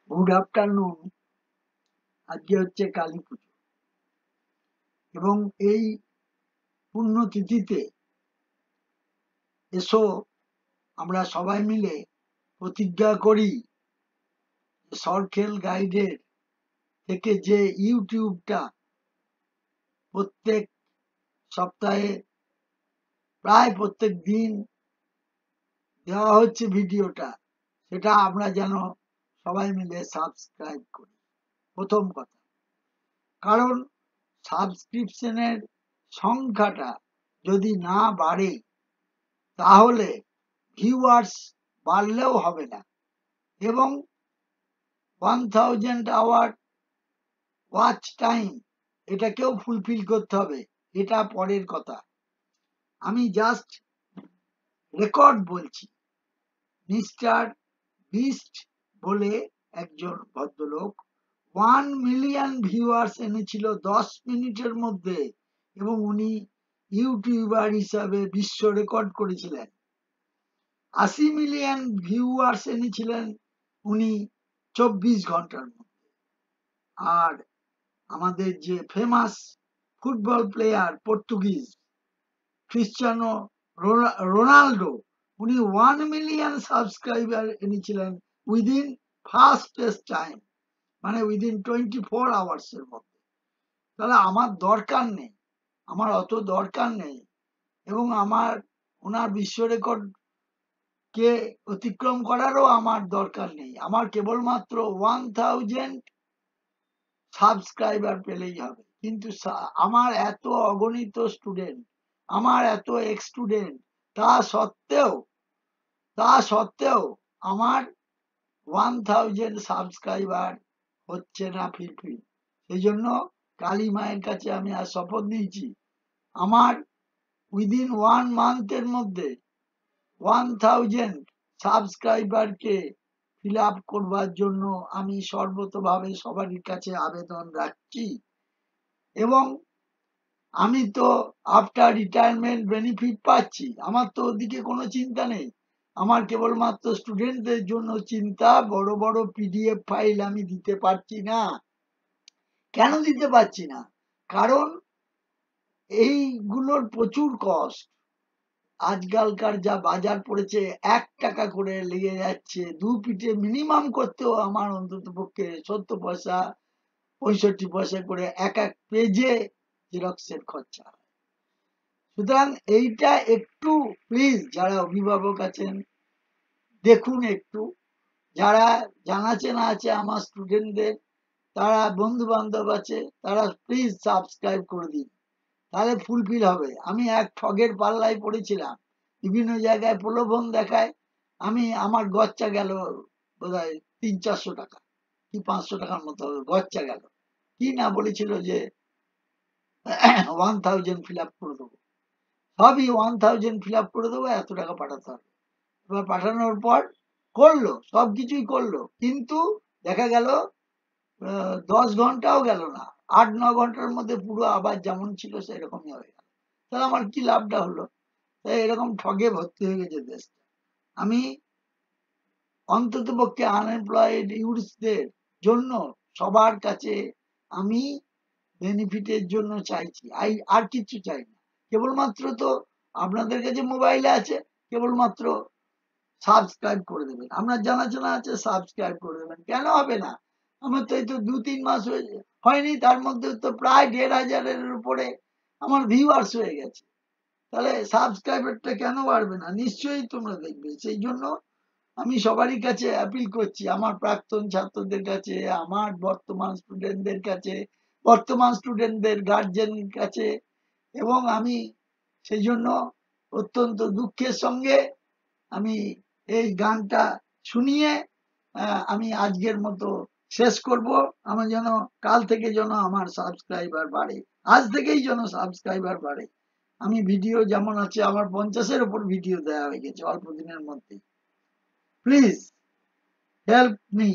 Good afternoon. আজকে হচ্ছে কালী পুজো এবং এই পুণ্যতিথিতে এসো আমরা সবাই মিলে প্রতিজ্ঞা করি সরখেল গাইডের থেকে যে ইউটিউবটা প্রত্যেক সপ্তাহে প্রায় প্রত্যেক দিন দেওয়া হচ্ছে ভিডিওটা, সেটা আমরা যেন সবাই মিলে সাবস্ক্রাইব করি। প্রথম কথা, কারণ সাবস্ক্রিপশনের সংখ্যাটা যদি না বাড়ে তাহলে ভিউয়ার্স বাড়লেও হবে না এবং 1000 আওয়ার ওয়াচ টাইম এটাকেও ফুলফিল করতে হবে। এটা পরের কথা, আমি জাস্ট রেকর্ড বলছি। মিস্টার বিস্ট বলে একজন ভদ্রলোক 1 মিলিয়ন ভিউয়ার্স এনেছিল 10 মিনিটের মধ্যে এবং উনি ইউটিউবার হিসাবে বিশ্ব রেকর্ড করেছিলেন। 80 মিলিয়ন ভিউয়ার্স এনেছিলেন উনি 24 ঘন্টার মধ্যে। আর আমাদের যে famous football player Portuguese Cristiano Ronaldo, উনি 1 মিলিয়ন সাবস্ক্রাইবার এনেছিলেন উইদিন ফাস্টেস্ট টাইম, মানে উইদিন 24 আওয়ার্স এর মধ্যে। তাহলে আমার দরকার নেই, আমার অত দরকার নেই এবং আমার ওনার বিশ্ব রেকর্ড কে অতিক্রম করারও আমার দরকার নেই। আমার কেবলমাত্র 1000 সাবস্ক্রাইবার পেলেই হবে। কিন্তু আমার এত অগণিত স্টুডেন্ট, আমার এত এক্স স্টুডেন্ট, তা সত্ত্বেও আমার 1000 সাবস্ক্রাইবার হচ্ছে না ফিরফির। সেই জন্য কালী মায়ের কাছে আমি আজ শপথ নিয়েছি, আমার উইদিন 1 মান্থের মধ্যে 1000 সাবস্ক্রাইবারকে ফিল আপ করবার জন্য আমি সর্বতভাবে সবারই কাছে আবেদন রাখছি। এবং আমি তো আফটার রিটায়ারমেন্ট বেনিফিট পাচ্ছি, আমার তো ওদিকে কোনো চিন্তা নেই। আমার কেবলমাত্র স্টুডেন্টদের জন্য চিন্তা, বড় বড় পিডিএফ ফাইল আমি দিতে পারছি না। কেন দিতে পারছি না? কারণ এইগুলোর প্রচুর কস্ট। আজকালকার যা বাজার পড়েছে, 1 টাকা করে লেগে যাচ্ছে 2 পিঠে মিনিমাম করতেও আমার অন্তত পক্ষে 70 পয়সা 65 পয়সা করে এক এক পেজে জেরক্সের খরচা। সুতরাং এইটা একটু প্লিজ যারা অভিভাবক আছেন দেখুন, একটু যারা জানাচেনা আছে আমার স্টুডেন্টদের, তারা বন্ধু বান্ধব আছে, তারা প্লিজ সাবস্ক্রাইব করে দিন, তাহলে ফুলফিল হবে। আমি এক ঠগের পাল্লায় পড়েছিলাম, বিভিন্ন জায়গায় প্রলোভন দেখায়, আমার গচ্চা গেল বোধহয় 300-400 টাকা কি 500 টাকার মতো হবে, গচ্চা গেল। কি না বলেছিল যে 1000 ফিল আপ করে দেবো, সবই 1000 ফিল আপ করে দেবো, এত টাকা পাঠাতে হবে। এবার পাঠানোর পর করলো, সবকিছুই করলো, কিন্তু দেখা গেল 10 ঘন্টাও গেল না, 8-9 ঘন্টার মধ্যে পুরো আবার যেমন ছিল সেরকমই হয়ে গেল। তাহলে আমার কি লাভটা হলো? তাই এরকম ঠগে ভর্তি হয়ে গেছে দেশটা। আমি অন্তত পক্ষে আনএমপ্লয়েড ইউথদের জন্য সবার কাছে আমি বেনিফিটের জন্য চাইছি, আর কিছু চাই না। কেবলমাত্র তো আপনাদের কাছে মোবাইলে আছে, কেবলমাত্র সাবস্ক্রাইব করে দেবেন। আপনার জানাশোনা আছে, সাবস্ক্রাইব করে দেবেন। কেন হবে না? আমার তো এই তো 2-3 মাস হয়নি, তার মধ্যে তো প্রায় 1500-এর উপরে আমার ভিউয়ার্স হয়ে গেছে। তাহলে সাবস্ক্রাইবারটা কেন বাড়বে না? নিশ্চয়ই তোমরা দেখবে। সেই জন্য আমি সবারই কাছে অ্যাপিল করছি, আমার প্রাক্তন ছাত্রদের কাছে, আমার বর্তমান স্টুডেন্টদের কাছে, বর্তমান স্টুডেন্টদের গার্জেনের কাছে, এবং আমি সেই জন্য অত্যন্ত দুঃখের সঙ্গে আমি এই গানটা শুনিয়ে আমি আজকের মতো শেষ করব। আমার যেন কাল থেকে যেন আমার সাবস্ক্রাইবার বাড়ে, আজ থেকেই যেন সাবস্ক্রাইবার বাড়ে। আমি ভিডিও যেমন আছে, আমার 50-এর উপর ভিডিও দেওয়া হয়ে গেছে অল্প দিনের মধ্যে। Please help me.